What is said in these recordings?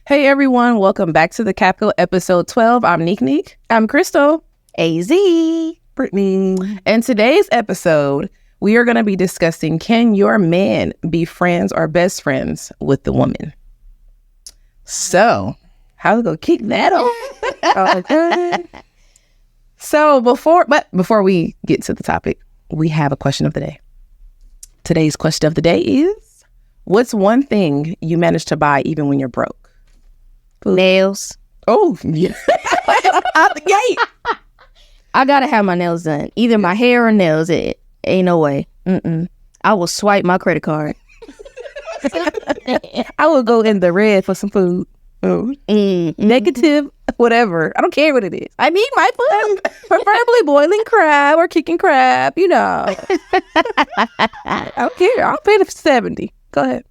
Hey everyone, welcome back to the Capital episode 12. I'm Nik'Nik. I'm Chrystal. AZ. Britani. In today's episode, we are going to be discussing, can your man be friends or best friends with the woman? So, how we going to kick that off? Okay. So, before we get to the topic, we have a question of the day. Today's question of the day is, what's one thing you managed to buy even when you're broke? Nails. Oh, yeah. Out the gate. I gotta have my nails done. Either my hair or nails. It ain't no way. I will swipe my credit card. I will go in the red for some food. Negative, whatever. I don't care what it is. I need my food. Preferably boiling crab or kicking crab, you know. I don't care. I'll pay the 70. Go ahead.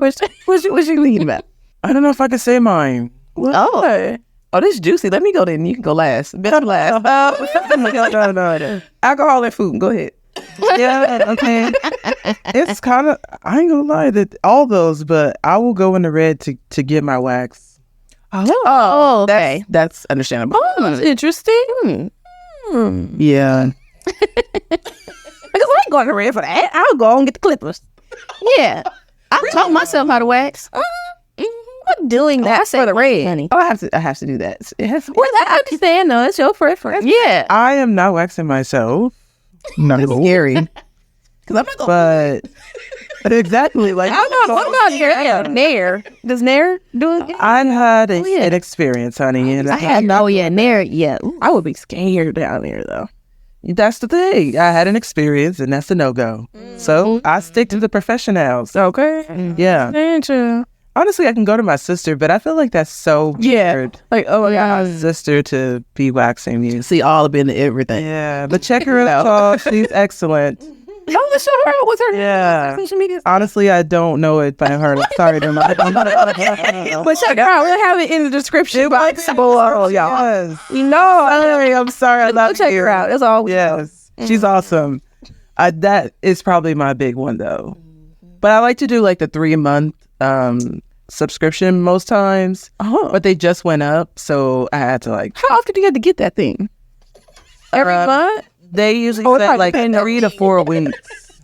What's you thinking about? I don't know if I can say mine. Oh, this is juicy. Let me go then. You can go last. Better last. Alcohol and food. Go ahead. Yeah, okay. It's kind of, I ain't gonna lie, that all those, but I will go in the red to get my wax. Oh, okay. That's understandable. Oh, that's interesting. Yeah. Because I ain't going to red for that. I'll go and get the clippers. Yeah. I taught myself how to wax. I'm doing that. I say for the red, honey. Oh, I have to do that. It has to be. Well, I understand though. It's your preference. Yeah. I am not waxing myself. Not Scary. Because I'm not going. But exactly, like What about your Nair? Does Nair do it? I've had an experience, honey, and I had no Nair. Yeah. I would be scared down there though. that's the thing. I had an experience, and that's a no-go. So I stick to the professionals. Okay. Yeah. Gotcha. Honestly, I can go to my sister, but I feel like that's so weird. Like, oh my My God. sister to be waxing me. See all up into everything. Yeah, but check her out, y'all. She's excellent. Oh, let's show her. What's her Yeah. social media? Honestly, I don't know it by her. Sorry to my. But check her out. We'll have it in the description box below, y'all. Yes. We know. I'm sorry. I love check you. her out. That's all. Yes, she's awesome. That is probably my big one though. But I like to do like the 3-month subscription most times. But they just went up, so I had to like. How often do you have to get that thing? Every month? They usually it's say like like paying 3 to 4 weeks.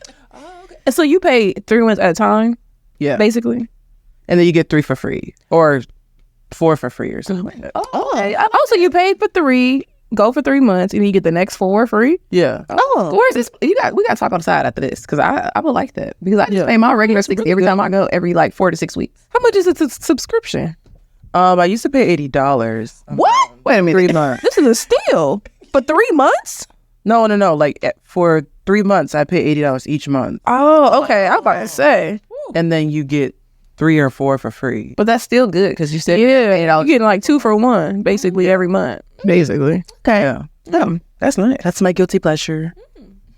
And so you pay 3 months at a time, Yeah, basically? and then you get 3 for free or 4 for free or something like that. Okay. Oh, so you paid for 3, go for 3 months, and you get the next 4 free? Yeah. Oh, where's this? We got to talk on the side after this because I would like that because I just pay my regular 60 every time I go every like 4 to 6 weeks. How much is it to subscription? I used to pay $80. What? Wait a minute. 3 months. This is a steal for 3 months. No. Like for 3 months, I pay $80 each month, Oh, okay. I was about to say, and then you get 3 or 4 for free. but that's still good because you said you're getting like 2 for 1 basically every month. Basically. Okay. Yeah, That's nice. that's my guilty pleasure.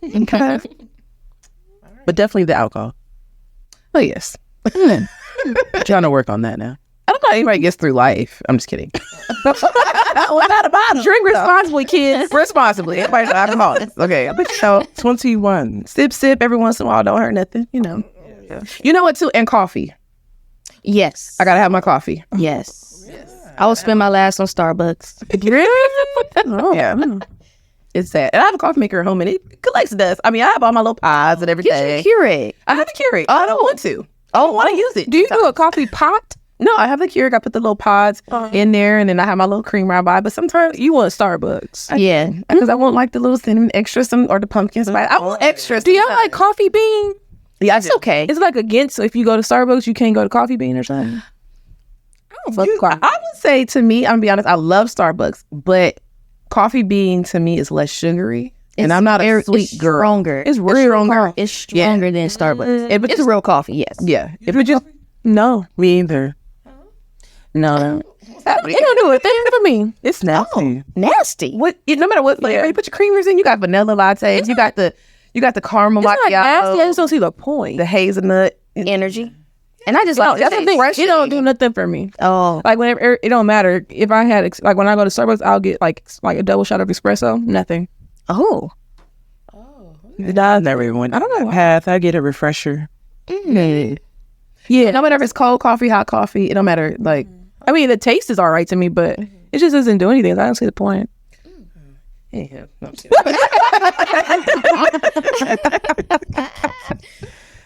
Okay. But definitely the alcohol. Oh yes. Trying to work on that now. I don't know how anybody gets through life. I'm just kidding. Without a bottle. Drink responsibly, kids. Responsibly. Everybody's alcoholics. Okay. So 21. sip every once in a while. Don't hurt nothing. You know. Yeah. You know what too? And coffee. Yes. I gotta have my coffee. Yes. I will spend my last on Starbucks. Really? Oh yeah. It's sad. And I have a coffee maker at home and it collects dust. I mean, I have all my little pods and everything. You should Keurig. I have the Keurig. I don't want to. I don't want to use it. Do you do a coffee pot? No, I have the Keurig. I put the little pods in there, and then I have my little creamer I buy. But sometimes you want Starbucks. Yeah. Because I want like the little cinnamon extra, or the pumpkin spice. I want extras. Do y'all like coffee bean? Yeah, It's okay. It's like against. So if you go to Starbucks, you can't go to coffee bean or something. I would say to me, I'm gonna be honest. I love Starbucks, but coffee bean to me is less sugary, and I'm not a sweet it's girl. Stronger. It's stronger. It's stronger than Starbucks. But It's real coffee. Yes. Yeah. If it just no, Me either. no. It don't do a thing for me. It's nasty. Nasty. No matter what flavor you put your creamers in, you got vanilla lattes, you got the caramel It's not macchiato, nasty. I just don't see the point. The hazelnut. Energy. And I just like That's the thing, right? It don't do nothing for me. Oh. Like whenever it don't matter if I had like when I go to Starbucks, I'll get like a double shot of espresso. Nothing. Oh. I never went. I don't know. Path. I get a refresher. Yeah. No matter if it's cold coffee, hot coffee, it don't matter. Like I mean, the taste is all right to me, but it just doesn't do anything. I don't see the point. Yeah, no, I'm just kidding.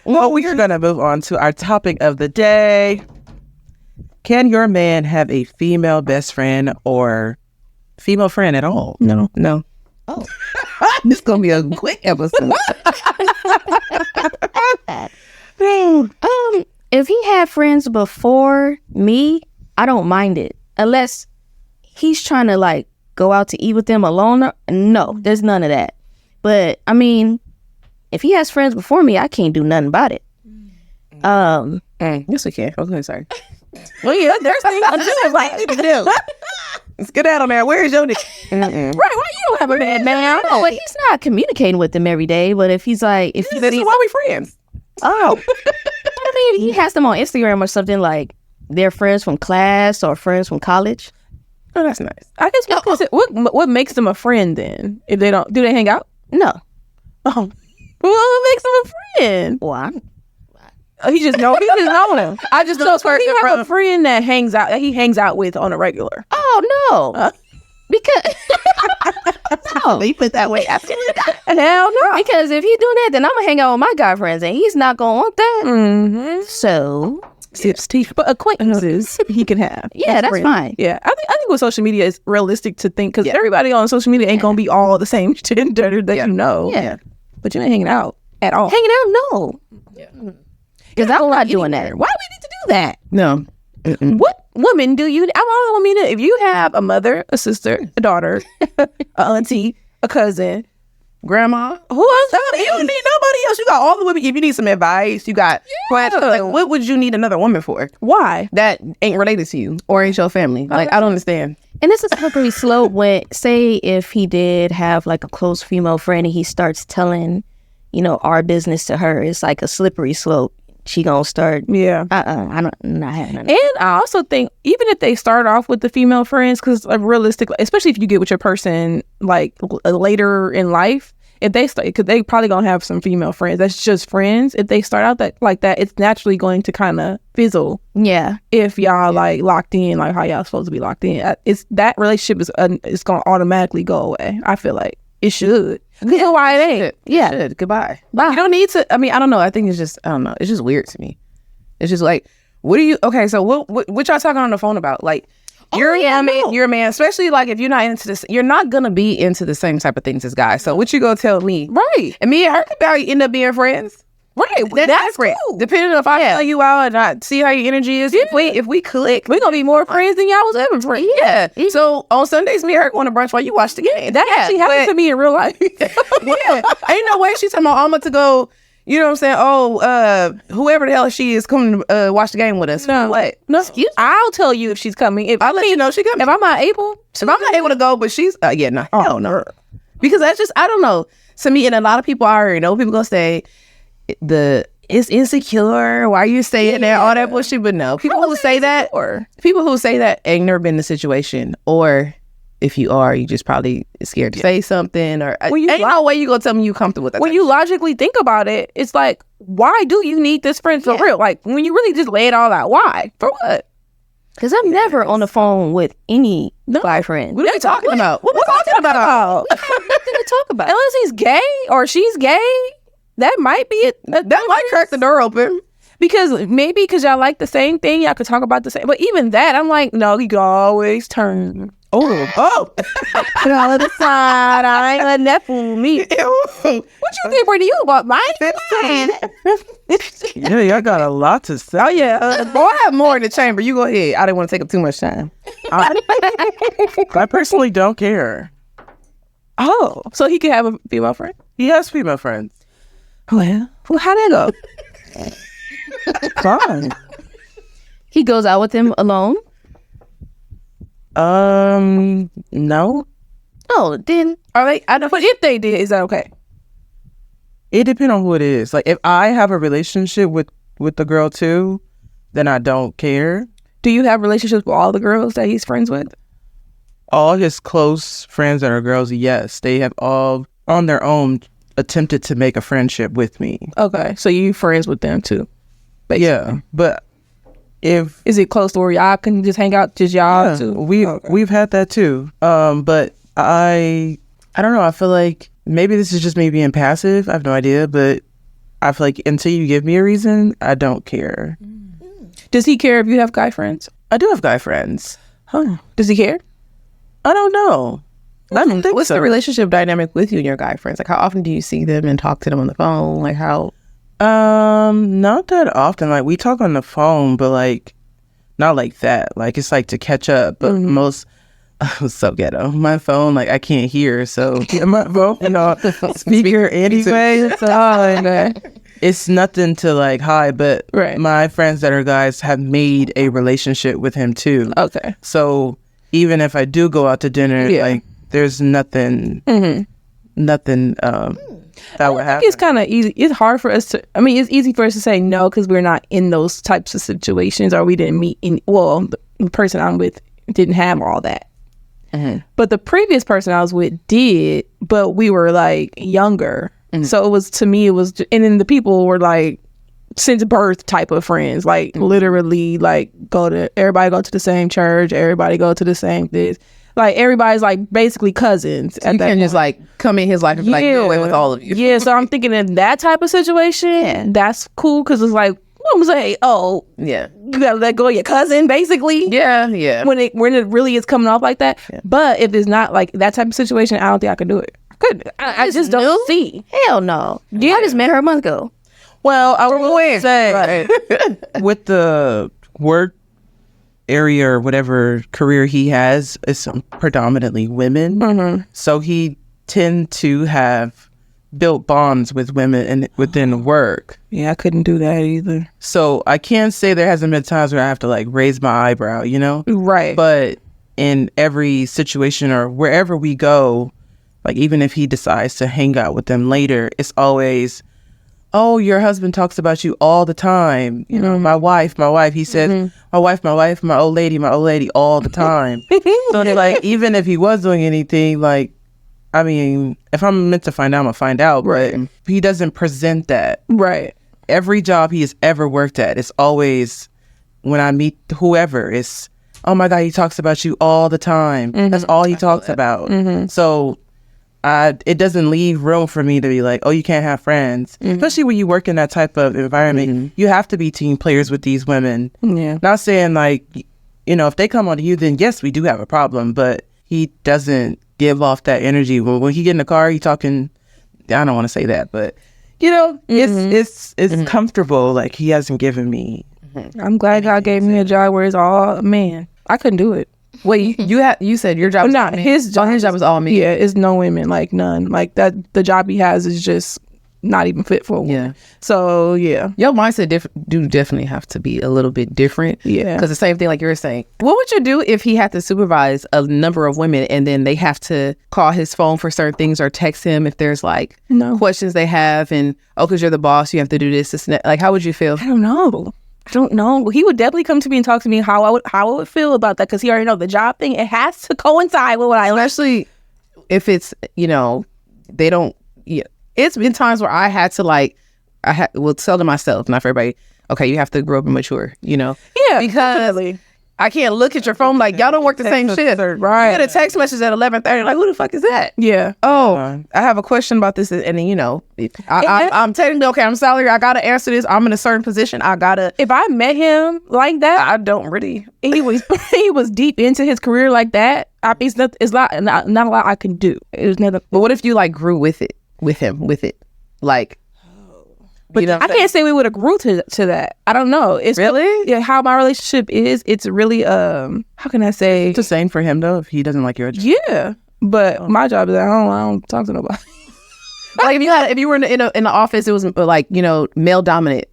Well, we are going to move on to our topic of the day. Can your man have a female best friend or female friend at all? No. Oh. This is going to be a quick episode. If he had friends before me, I don't mind it. Unless he's trying to like go out to eat with them alone. No, there's none of that. But I mean, if he has friends before me, I can't do nothing about it. Yes, we can. Okay, sorry. Well, yeah, there's things to do. Like, to do. Let's get out on there. Where is your nigga? Right, why you don't have a man now? No, but he's not communicating with them every day. But if he's like, This is why we friends. oh, I mean, he has them on Instagram or something like they're friends from class or friends from college. Oh, that's nice. I guess what makes them a friend then? If they don't, do they hang out? No. Oh, well, what makes them a friend? Well, He just know him. I just know he have a friend that he hangs out with on a regular. oh no. Because no. You put that way. Absolutely not. Hell no. Because if he's doing that, then I'm gonna hang out with my guy friends, and he's not gonna want that. Mm-hmm. So Sips tea, but acquaintances he can have. yeah, that's friends. fine. Yeah, I think with social media it's realistic to think because everybody on social media ain't gonna be all the same gender that you know. Yeah, but you ain't hanging out at all. hanging out, no. Because I'm not doing that. Why do we need to do that? No. Mm-mm. What woman do you? I'm all woman. If you have a mother, a sister, a daughter, a auntie, a cousin, grandma, who else? You don't need nobody else. You got all the women. If you need some advice, you got questions. Like, what would you need another woman for? Why? That ain't related to you or ain't your family. Like, I don't understand. And this is slippery slope when, say, if he did have like a close female friend and he starts telling, our business to her, it's like a slippery slope. She gonna start. Yeah. I'm not having it. And I also think even if they start off with the female friends, because realistically, especially if you get with your person like later in life, if they start, because they probably gonna have some female friends that's just friends. If they start out like that, it's naturally going to kind of fizzle. Yeah. If y'all like locked in, like how y'all supposed to be locked in, it's that relationship is gonna automatically go away. I feel like it should. Because why it ain't? Yeah. It should. Goodbye. Bye. You don't need to. I mean, I don't know. I think it's just. I don't know. It's just weird to me. It's just like, what do you? Okay, so what y'all talking on the phone about? Like, you're a man, especially like if you're not into this, you're not gonna be into the same type of things as guys. So what you gonna tell me? Right. And me and her could probably end up being friends. Right. That's great. Cool. Depending on if I tell you out and I see how your energy is. Yeah. If we click, we're gonna be more friends than y'all was ever friends. Yeah. So on Sundays, me and her going to brunch while you watch the game. That actually happened to me in real life. Yeah. Ain't no way she's telling my mama to go. You know what I'm saying? Oh, whoever the hell she is coming to watch the game with us. No, what? No, excuse. I'll tell you if she's coming. I'll let you know she coming. If I'm not able to go, but she's no, hell no. Because that's just I don't know. To me, and a lot of people I already know. People gonna say it's insecure. Why are you saying that? All that bullshit. But no, people who say that ain't never been in the situation, or if you are, you just probably scared to say something, or ain't no way you gonna tell me you comfortable with that. When you logically think about it, it's like, why do you need this friend for real? Like when you really just lay it all out, why? For what? Because I'm never on the phone with any guy friend. What are you talking about? What are we talking about? We have nothing to talk about. Unless he's gay or she's gay, that might be it. That might crack the door open. Because y'all like the same thing, y'all could talk about the same. But even that, I'm like, no, you can always turn. Oh. Put all of the side. I ain't letting that fool me. What you think, Brittany? You about my saying? Yeah, y'all got a lot to say. Oh, yeah. Boy, I have more in the chamber. You go ahead. I didn't want to take up too much time. I personally don't care. Oh, so he could have a female friend? He has female friends. Well, how'd that go? Fine. He goes out with him alone? No. Oh, then are they? I know, but if they did, is that okay? It depends on who it is. Like if I have a relationship with the girl too, then I don't care. Do you have relationships with all the girls that he's friends with? All his close friends that are girls, yes, they have all on their own attempted to make a friendship with me. Okay, so you friends with them too? Basically. Yeah, but Is it close to where y'all can just hang out, just y'all too? We've had that too. But I don't know. I feel like maybe this is just me being passive. I have no idea, but I feel like until you give me a reason, I don't care. Does he care if you have guy friends? I do have guy friends. Huh. Does he care? I don't know. I don't think What's so. the relationship dynamic with you and your guy friends? Like, how often do you see them and talk to them on the phone? Like, how? Not that often. Like, we talk on the phone, but like, not like that. Like, it's like to catch up. But most, so ghetto. My phone, like, I can't hear. So my phone, speaker anyway. So, it's nothing to like hide. But my friends that are guys have made a relationship with him too. Okay. So even if I do go out to dinner, like, there's nothing, nothing that would happen. It's kind of easy. It's hard for us to, it's easy for us to say no because we're not in those types of situations, or we didn't meet the person I'm with didn't have all that. But the previous person I was with did, but we were like younger. So it was, to me, it was, and then the people were like since birth type of friends, like literally like everybody go to the same church, everybody go to the same this. Like, everybody's, like, basically cousins. So you can just, like, come in his life and be like, get away with all of you. Yeah, so I'm thinking in that type of situation, that's cool, because it's like, I'm say, you gotta let go of your cousin, basically. Yeah. When it really is coming off like that. Yeah. But if it's not, like, that type of situation, I don't think I could do it. I couldn't. I just don't see. Hell no. Yeah. I just met her a month ago. Well, I would say, with the work area or whatever career he has, is predominantly women. So he tend to have built bonds with women and within work. Yeah, I couldn't do that either. So I can't say there hasn't been times where I have to like raise my eyebrow, Right. But in every situation or wherever we go, like even if he decides to hang out with them later, it's always, oh, your husband talks about you all the time. My wife, he said, my wife, my old lady all the time. So they're like, even if he was doing anything, like, if I'm meant to find out, I'm going to find out. But he doesn't present that. Right. Every job he has ever worked at, it's always, when I meet whoever, it's, oh my God, he talks about you all the time. That's all he talks about. So it doesn't leave room for me to be like, oh, you can't have friends. Especially when you work in that type of environment. You have to be team players with these women. Yeah. Not saying like, if they come on to you, then yes, we do have a problem. But he doesn't give off that energy. When he get in the car, he talking, I don't want to say that, but it's comfortable. Like, he hasn't given me. I'm glad God gave me a job where it's all man. I couldn't do it. Wait, you said your job was all men? His job was all men. Yeah, it's no women, like none. Like that, the job he has is just not even fit for a woman. Yeah. So yeah, your mindset do definitely have to be a little bit different. Yeah, because the same thing like you were saying. What would you do if he had to supervise a number of women and then they have to call his phone for certain things or text him if there's like questions they have and because you're the boss you have to do this and that. Like, how would you feel? I don't know. He would definitely come to me and talk to me how I would feel about that, because he already know the job thing. It has to coincide with what I especially if it's they don't. Yeah, it's been times where I had to will tell to myself, not for everybody. Okay, you have to grow up and mature. Yeah, because definitely. I can't look at your phone like y'all don't work the same shift. Right. You get a text message at 11:30. Like, who the fuck is that? Yeah. Oh, I have a question about this, and then I'm technically okay. I'm salary. I gotta answer this. I'm in a certain position. I gotta. If I met him like that, I don't really. He was deep into his career like that. It's not a lot I can do. It was never. But what if you like grew with it, like? But I can't say we would have grew to that. I don't know. It's really how my relationship is. It's really how can I say? It's the same for him though. If he doesn't like your job. Yeah, but my job is I don't talk to nobody. Like if you were in the office, it was like male dominant.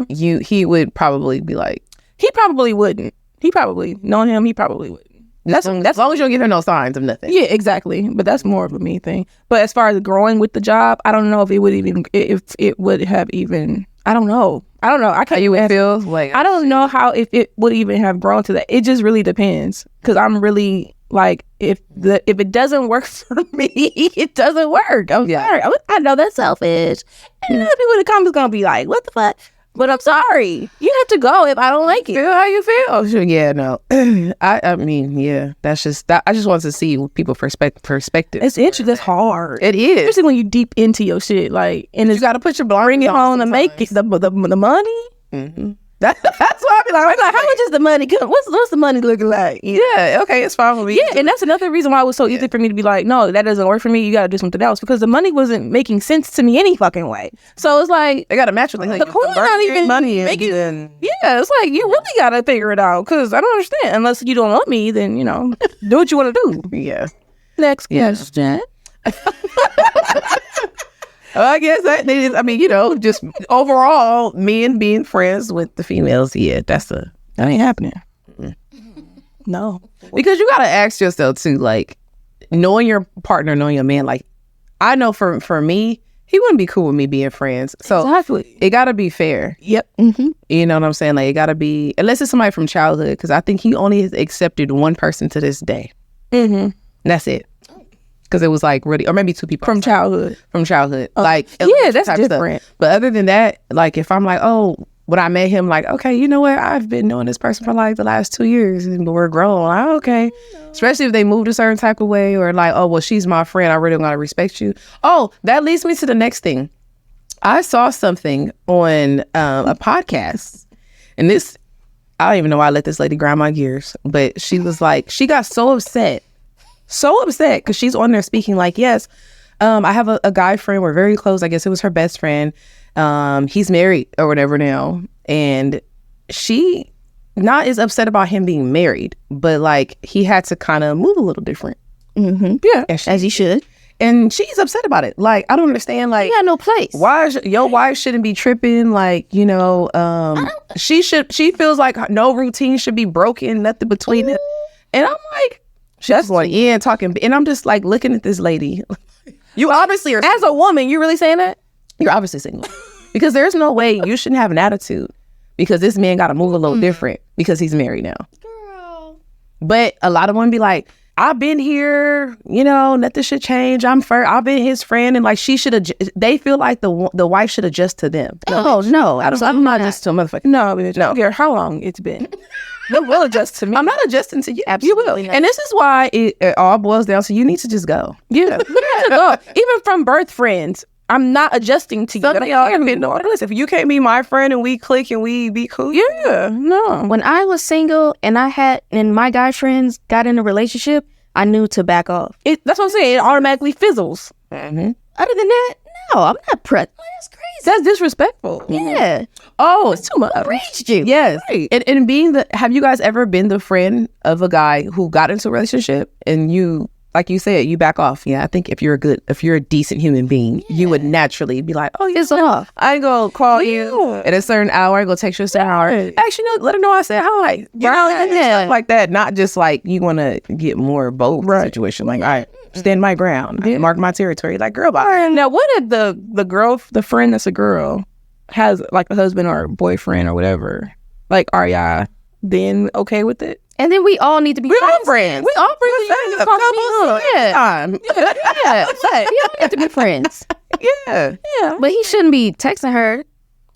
He would probably be like. He probably wouldn't. He probably knowing him. He probably wouldn't. That's as long as you don't give him no signs of nothing. Yeah, exactly. But that's more of a me thing. But as far as growing with the job, I don't know if it would have even. I don't know. I can't. How you would feel like I don't know how if it would even have grown to that. It just really depends. Because I'm really like if it doesn't work for me, it doesn't work. I'm sorry. I know that's selfish. And people in the comments gonna be like, "What the fuck?" But I'm sorry. You have to go if I don't like it. Feel how you feel. Oh, sure. Yeah, no. I mean, yeah. That's just that. I just want to see people's perspective. It's interesting. That's hard. It is. Especially when you deep into your shit. Like, and You got to put your bring it home to make it the money. Mm-hmm. That's why I be like, How much is the money? What's the money looking like? Yeah, okay, it's fine with me. Yeah, and that's another reason why it was so easy for me to be like, no, that doesn't work for me. You got to do something else, because the money wasn't making sense to me any fucking way. So it's like They got to match with like the coin not even money making. and Yeah, it's like you really got to figure it out, because I don't understand. Unless you don't love me, then do what you want to do. Yeah. Next Yeah. question. I guess that is, I mean, just overall, men being friends with the females, yeah, that ain't happening. No. Because you got to ask yourself too, like, knowing your partner, knowing your man, like, I know for me, he wouldn't be cool with me being friends. So Exactly. it got to be fair. Yep. Mm-hmm. You know what I'm saying? Like, it got to be, unless it's somebody from childhood, because I think he only has accepted one person to this day. Mm-hmm. And that's it. Because it was like really, or maybe two people From childhood. like Yeah, that's type different. stuff. But other than that, like if I'm like, oh, when I met him, like, okay, you know what, I've been knowing this person for like the last 2 years and we're grown. Like, okay, especially if they moved a certain type of way, or like, oh, well, she's my friend, I really gotta respect you. Oh, that leads me to the next thing. I saw something on a podcast, and this, I don't even know why I let this lady grind my gears, but she was like, she got so upset because she's on there speaking like, yes, I have a guy friend, we're very close, I guess it was her best friend, he's married or whatever now, and she not as upset about him being married, but like he had to kind of move a little different. Mm-hmm. Yeah, As you should. and she's upset about it. Like, I don't understand, like, You got no place. why your wife shouldn't be tripping, like, she feels like no routine should be broken, nothing between them. And I'm like, that's going in talking, and I'm just like looking at this lady. You obviously are, As a woman, you really saying that? you're obviously single, because there's no way you shouldn't have an attitude because this man got to move a little different because he's married now. Girl. But a lot of women be like, I've been here, nothing should change. I've been his friend, and like she should. They feel like the wife should adjust to them. Oh, no. I'm not just to a motherfucker. No, bitch. I don't care how long it's been. They will adjust to me. I'm not adjusting to you. Absolutely You will. not. And this is why it all boils down to you need to just go. Yeah. Even from birth friends, I'm not adjusting to you. Some of y'all can be, no, listen, if you can't be my friend and we click and we be cool. Yeah, no. When I was single and my guy friends got in a relationship, I knew to back off. That's what I'm saying. It automatically fizzles. Mm-hmm. Other than that, no, I'm not pressed. That's crazy. That's disrespectful. Yeah. Oh, It's too much. I reached you. yes. Right. And being have you guys ever been the friend of a guy who got into a relationship and you, like you said, you back off? Yeah, I think if you're a decent human being, you would naturally be like, oh, yeah, It's off. I ain't gonna call you at a certain hour. I go text you a certain hour. Right. Actually, no, let her know I said hi. Yeah. Stuff like that. Not just like you want to get more bold situation. Like, all right, stand my ground. Yeah. Mark my territory. Like, girl, bye. Now, what if the friend that's a girl has like a husband or boyfriend or whatever? Like, are y'all then okay with it? And then we all need to be friends. We all friends. Yeah, time. Yeah. We all have to be friends. Yeah. Yeah. But he shouldn't be texting her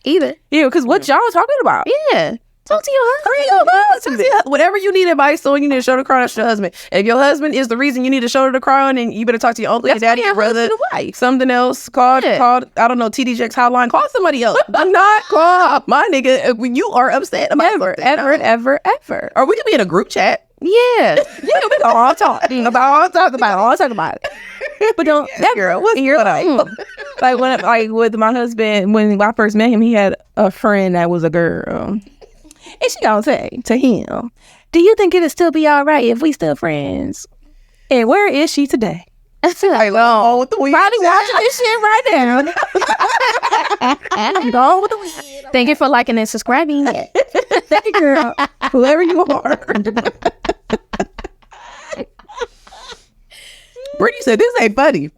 either. Yeah, because what y'all talking about? Yeah. Talk to your husband. Whatever you need advice on, you need to show the crown to your husband. If your husband is the reason you need to show the crown, and you better talk to your uncle, your daddy, your brother, something else. Call, I don't know, TDJ's hotline. Call somebody else. I'm not call my nigga when you are upset about Ever. Or we could be in a group chat. Yeah. We can all talk about it. But don't that Girl, what's you're going on? like with my husband, when I first met him, he had a friend that was a girl. And she gonna say to him, do you think it'll still be all right if we still friends? And where is she today? I feel like, with the weed. probably watching this shit right now. Go with the weed. Thank you for liking and subscribing. Thank you, girl. Whoever you are. Brittany said, this ain't funny. He's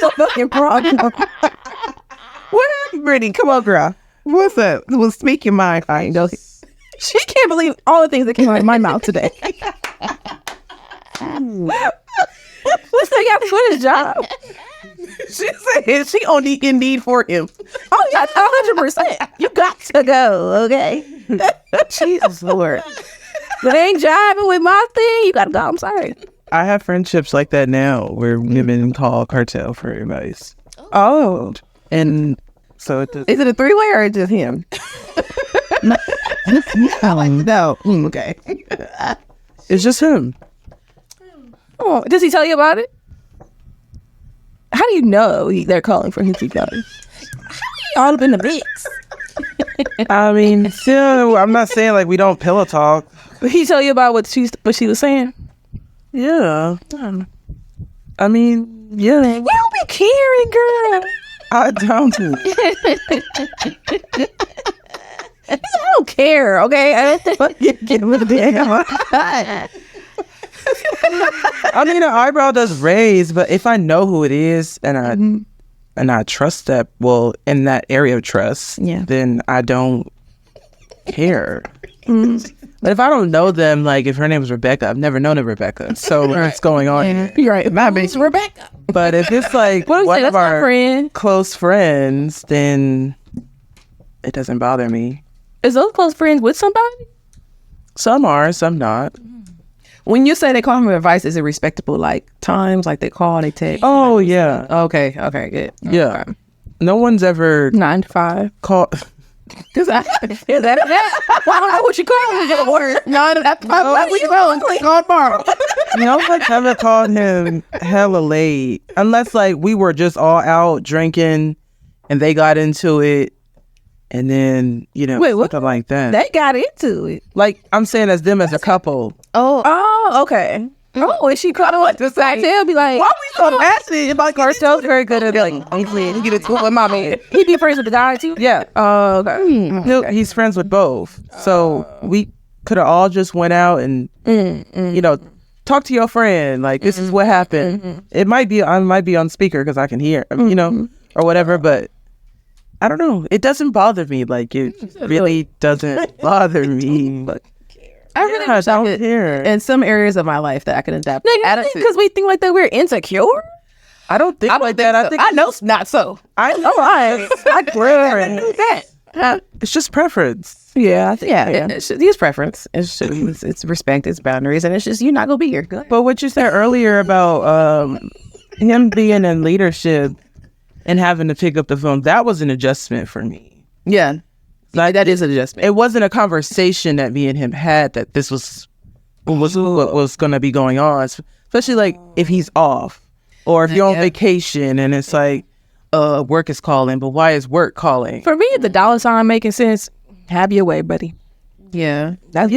a fucking problem. What happened, Brittany? Come on, girl. What's up? Well, speak your mind. I know. She can't believe all the things that came out of my mouth today. What's that got for his job? She said she only in need for him. Oh yeah, 100%. You got to go, okay? Jesus Lord. But it ain't jiving with my thing. You gotta go. I'm sorry. I have friendships like that now where women call Cartel for advice. Oh. And so Is it a three-way or just him? No. Okay. it's just him. Oh, does he tell you about it? How do you know they're calling for him to go? All up in the mix. I mean, still, I'm not saying like we don't pillow talk. He tell you about what she was saying? Yeah. I mean, yeah. You don't be caring, girl. I don't. I don't care, okay? I mean, an eyebrow does raise, but if I know who it is and I trust that, well, in that area of trust, then I don't care. But if I don't know them, like if her name is Rebecca, I've never known a Rebecca. So what's going on here? You're right. My name's Rebecca. But if it's like one of our close friends, then it doesn't bother me. Is those close friends with somebody? Some are, some not. When you say they call him advice, is it respectable? Like times, like they call, they text? Oh, yeah. Okay, good. Yeah. Okay. No one's ever 9 to 5. called. Cause I don't know what you call it. Word. 9 to 5. What you calling? Call tomorrow. No one's ever called him hella late. Unless like we were just all out drinking and they got into it. And then, something like that. They got into it. Like, I'm saying as them as a couple. Oh, okay. Oh, and she caught on to say, they'll be like, why we so nasty? Like, Cartel's very good at like, I'm clean. He get it with my man. He be friends with the guy too? Yeah. Oh, okay. He's friends with both. So we could have all just went out and, talk to your friend. Like, this is what happened. It might be, I might be on speaker because I can hear, or whatever, but I don't know. It doesn't bother me. Like, it really doesn't bother me. But I really don't care. In some areas of my life that I can adapt. Because we think like that we're insecure. I don't think like that. So. I know it's not so. I know. I do that. It's just preference. Yeah. It's preference. It's respect. It's boundaries, and it's just you're not gonna be here. But what you said earlier about him being in leadership and having to pick up the phone, that was an adjustment for me. Yeah. Like that is an adjustment. It wasn't a conversation that me and him had that this was what was going to be going on, especially like if he's off or if you're on vacation and it's like work is calling, but why is work calling? For me, the dollar sign making sense. Have your way, buddy. Yeah. But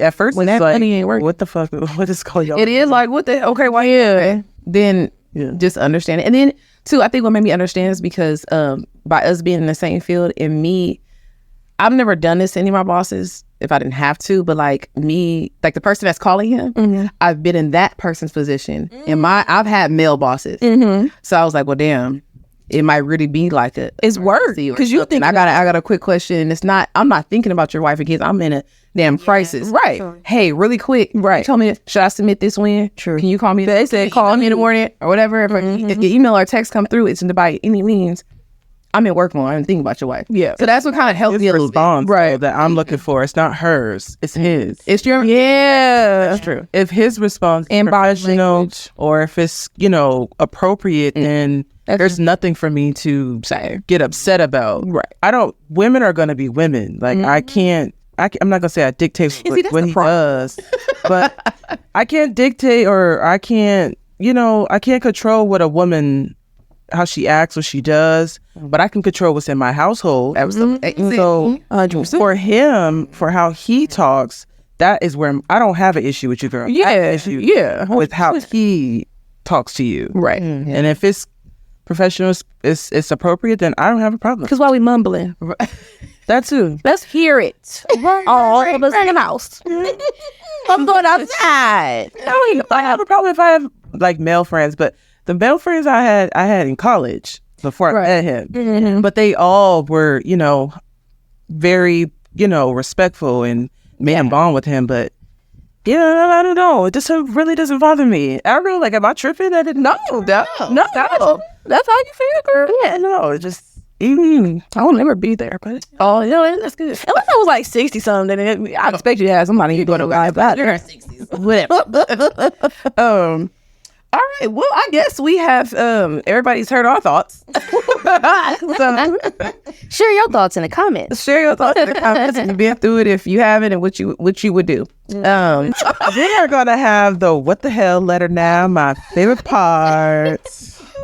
at first when that money ain't working, what the fuck? What is calling? It is like what the why? Yeah. Then just understand it, and then too, I think what made me understand is because by us being in the same field and me. I've never done this to any of my bosses if I didn't have to, but like me, like the person that's calling him, I've been in that person's position. And I've had male bosses. So I was like, well, damn, it might really be like it's work. Because you think I got a quick question. I'm not thinking about your wife and kids. I'm in a damn crisis. Right. Sure. Hey, really quick. Right. Tell me, should I submit this when? True. Can you call me? They said call me in the morning or whatever. If your email or text come through, it's by any means. I'm in work mode. I'm thinking about your wife. Yeah. So that's what kind of helped me a little bit. Right. That I'm looking for. It's not hers. It's his. It's your. Yeah. That's true. If his response is professional or if it's, appropriate, then there's nothing for me to get upset about. Right. Women are going to be women. Like I'm not going to say I dictate what he does, but I can't dictate or I can't control what a woman how she acts, what she does, but I can control what's in my household. So for him, for how he talks, that is where I don't have an issue with you, girl. I have an issue with how he talks to you. Right. And if it's professional, it's appropriate, then I don't have a problem. Because why we mumbling? That too. Let's hear it. All of us in the house. I'm going outside. I have a problem if I have like male friends, but the male friends I had in college before I met him, but they all were, very, respectful and made a bond with him. But Yeah, I don't know. It just really doesn't bother me. I really like, am I tripping? I didn't know. No. That's how you feel, girl. Yeah, no, it just, I won't never be there, but that's good. Unless I was like 60 something, then I expect you to have somebody who's going to lie about it. 60s, whatever. All right. Well, I guess we have everybody's heard our thoughts. So, Share your thoughts in the comments. share your thoughts in the comments and been through it if you haven't and what you would do. we are going to have the what the hell letter now, my favorite part.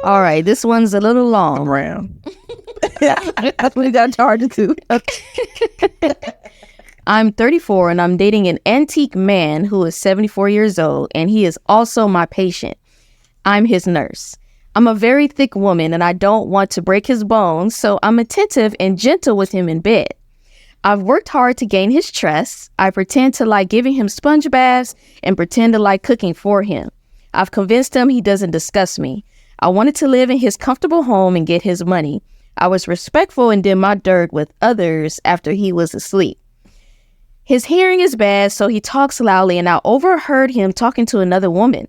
All right, this one's a little long. Around. That's what you got charged to. I'm 34 and I'm dating an antique man who is 74 years old, and he is also my patient. I'm his nurse. I'm a very thick woman and I don't want to break his bones, so I'm attentive and gentle with him in bed. I've worked hard to gain his trust. I pretend to like giving him sponge baths and pretend to like cooking for him. I've convinced him he doesn't disgust me. I wanted to live in his comfortable home and get his money. I was respectful and did my dirt with others after he was asleep. His hearing is bad, so he talks loudly, and I overheard him talking to another woman.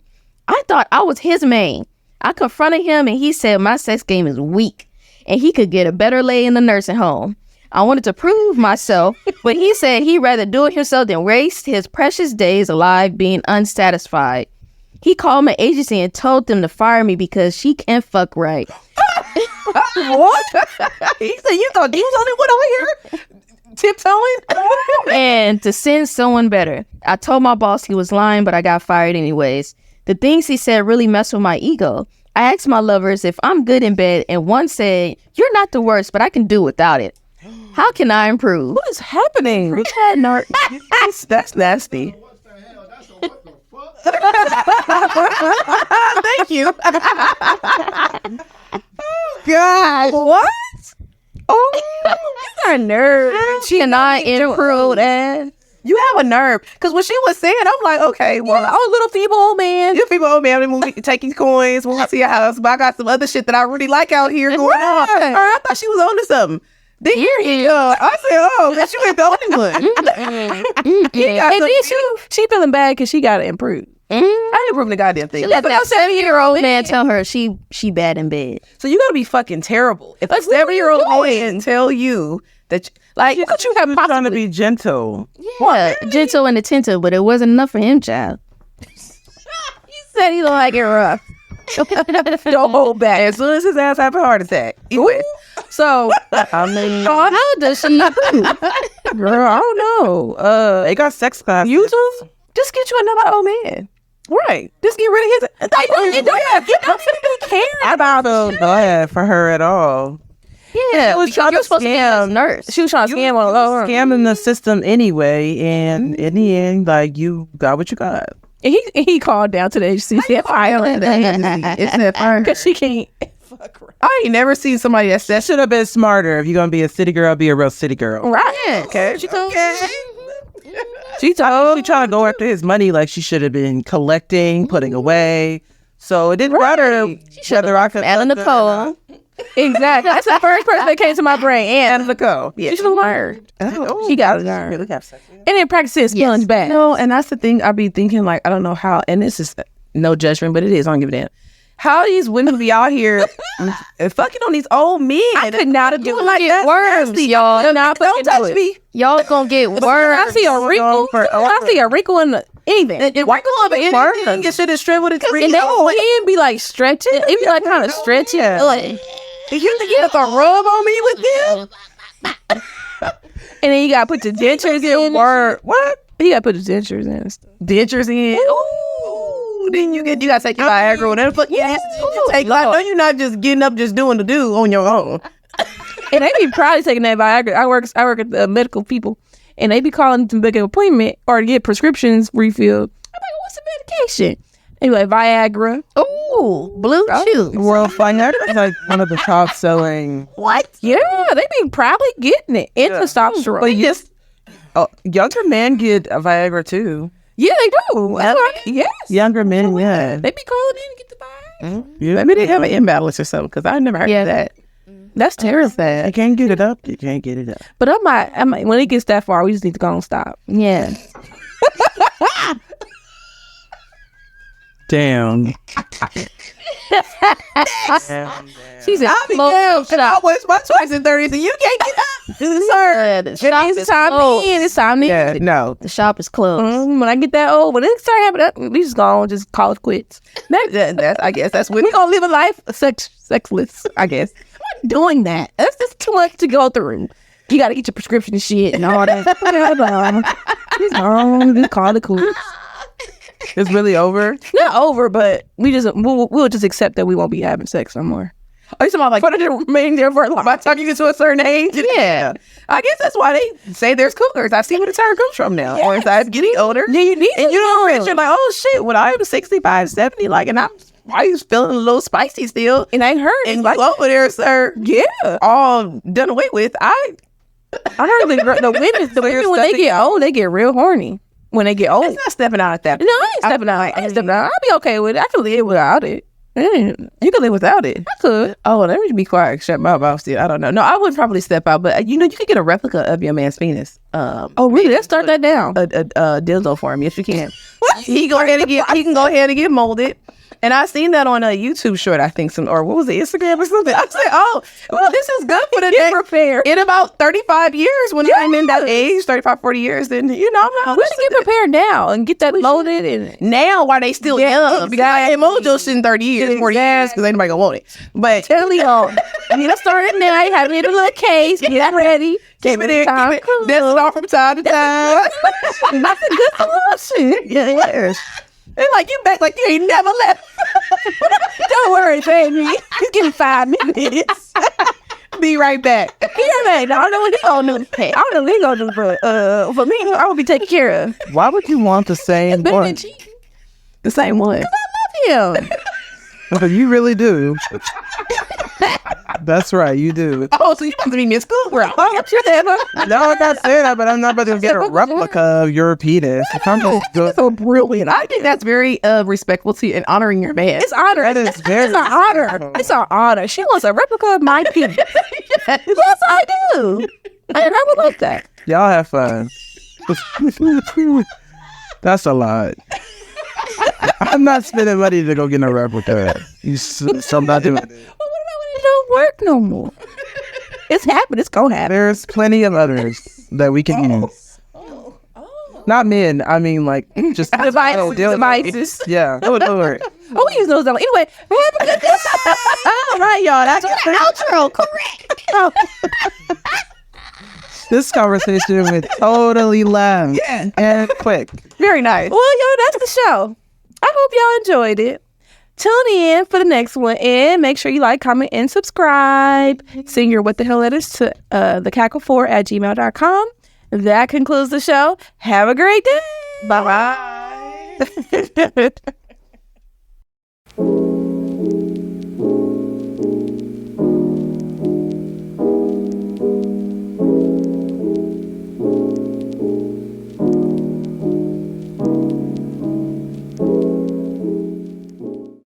I thought I was his main. I confronted him, and he said my sex game is weak, and he could get a better lay in the nursing home. I wanted to prove myself, but he said he'd rather do it himself than waste his precious days alive being unsatisfied. He called my agency and told them to fire me because she can't fuck right. What? He said you thought he was the only one over here tiptoeing? And to send someone better. I told my boss he was lying, but I got fired anyways. The things he said really messed with my ego. I asked my lovers if I'm good in bed, and one said, "You're not the worst, but I can do without it." How can I improve? What is happening? That's nasty. Thank you. God. What? Oh, you got a nerve. She and I improved, and You have a nerve. Because when she was saying, I'm like, okay, well, I was a little feeble old man. You're a feeble old man. I'm taking coins. We'll see your house. But I got some other shit that I really like out here going on. All right, I thought she was on to something. Then here he go. I said, oh, but you ain't the only one. And then she feeling bad because she got to improve. I ain't improving the goddamn thing. let that 7-year-old man tell her she bad in bed. So you got to be fucking terrible. If a 7-year-old man tell you that, like, what you have trying to be gentle. Yeah, gentle and attentive, but it wasn't enough for him, child. He said he don't like it rough. Don't hold back. As soon as his ass have a heart attack, he quit. So, I mean, How does she know? girl, I don't know. they got sex classes. You just get you another old man. Right. Just get rid of his. You don't care about him. Bad for her at all. Yeah, was trying you're to supposed to be a scam. nurse. She was trying to scam on her. Scamming the system anyway, and in the end, like, you got what you got. And he called down to the agency. Said, fire the agency. It's that fire because she can't. I ain't never seen somebody that said, Should have been smarter. If you're gonna be a city girl, be a real city girl. right. Okay. She told She She trying to go after his money like she should have been collecting, putting away. So it didn't matter whether I could. Ellen Nicole. Exactly. That's the first person that came to my brain. Anna Nicole. Yeah, she's a learned. Oh, She got a nerve. really have sex. And then practicing sponge back. No, and that's the thing. I be thinking, like, I don't know how, and this is no judgment, but it is. I don't give a damn. How these women be out here fucking on these old men? I could not have You like worms, y'all. Don't touch me. Y'all gonna get worms. I see a wrinkle. I see a wrinkle in the anything. Wrinkle up in anything. Your shit is shriveled. It's And they can be like stretching. It be like kind of stretching. Like, you think you have to rub on me with them? And then you gotta put the dentures in. Word. What? You gotta put the dentures in and stuff. Dentures in. Ooh. Then you gotta take your Viagra. Whatever. But yes, take. Like, no, you're not just getting up, just doing the do on your own. And they be probably taking that Viagra. I work at the medical people, and they be calling to make an appointment or to get prescriptions refilled. I'm like, what's the medication? They be like Viagra. Ooh, blue chew. World Viagra is like one of the top selling. What? Yeah, they be probably getting it in testosterone. But yes, younger men get a Viagra too. Yeah, they do. That's right. Yes. Younger men, yeah. They be calling in to get the Viagra. Yeah. Maybe they have an imbalance or something because I never heard of that. That's terrible. You can't get it up. You can't get it up. But I might, when it gets that far, we just need to go and stop. Yeah. Damn. She's a I'll be damn. I was my twice in 30s and you can't get up. Sir, the shop it's is time closed. in. It's time in. Yeah, no. The shop is closed. When I get that old, when it start happening, we just gonna just call it quits. That I guess that's when we gonna live a life sexless. I guess. I'm not doing that. That's just too much to go through. You got to get your prescription and shit and all that. Just call it quits. It's really over? Not over, but we'll just accept that we won't be having sex no more. Are you talking about like for the remain there for by the time you get to a certain age? Yeah. I guess that's why they say there's cougars. I see where the term comes from now. Yes. Or as I'm getting older. Yeah, you need and you know, you're like, oh shit, when I'm 65, 70, like, and I'm probably feeling a little spicy still. And I ain't hurt. And like over there, sir. Yeah. All done away with. I heard the women when they get old, they get real horny. When they get old. It's not stepping out at that. No, I ain't stepping out. I ain't stepping out. I'll be okay with it. I can live without it. You can live without it. I could. Oh, let me be quiet. Shut my mouth still. I don't know. No, I would probably step out, but you could get a replica of your man's penis. Oh, really? Let's start that down. A dildo for him. Yes, you can. He can go ahead and get molded. And I seen that on a YouTube short, I think, or what was it, Instagram or something. I said, oh, well, this is good for the next prepared. In about 35 years, when I'm in that age, 35, 40 years, then, we should get prepared now and get that loaded. And now, while they still young, because I ain't mold your shit in 30 years, 40 years, because ain't nobody gonna want it. But tell you all, let's start it now. You have it in a little case, get it ready. Keep it in, that's it off from time to time. That's a good solution. Yeah. It's like you back like you ain't never left. Don't worry, baby. You get 5 minutes. Be right back. I don't know what they gonna do. I don't know what they gonna do, but for me, I will be taken care of. Why would you want the same one? The same one. Because I love him. You really do. That's right, you do. Oh, so you want to be Miss Schoolgirl? No, I'm not saying that, but I'm not about to get a replica of your penis. That's so brilliant. I think that's very respectful to you and honoring your man. It's honor. That is very. It's an honor. It's an honor. She wants a replica of my penis. Yes, I do. And I would like that. Y'all have fun. That's a lot. I'm not spending money to go get a replica. So I'm not doing it. It don't work no more. It's happening. It's gonna happen. There's plenty of others that we can use. Not men. I mean, like, just devices. Yeah. Don't worry. Oh, we use those. Anyway, all right, y'all. That's the outro. Correct. This conversation went totally loud and quick. Very nice. Well, y'all, that's the show. I hope y'all enjoyed it. Tune in for the next one and make sure you like, comment, and subscribe. Send your what the hell letters to thecackle4@gmail.com. That concludes the show. Have a great day. Bye-bye.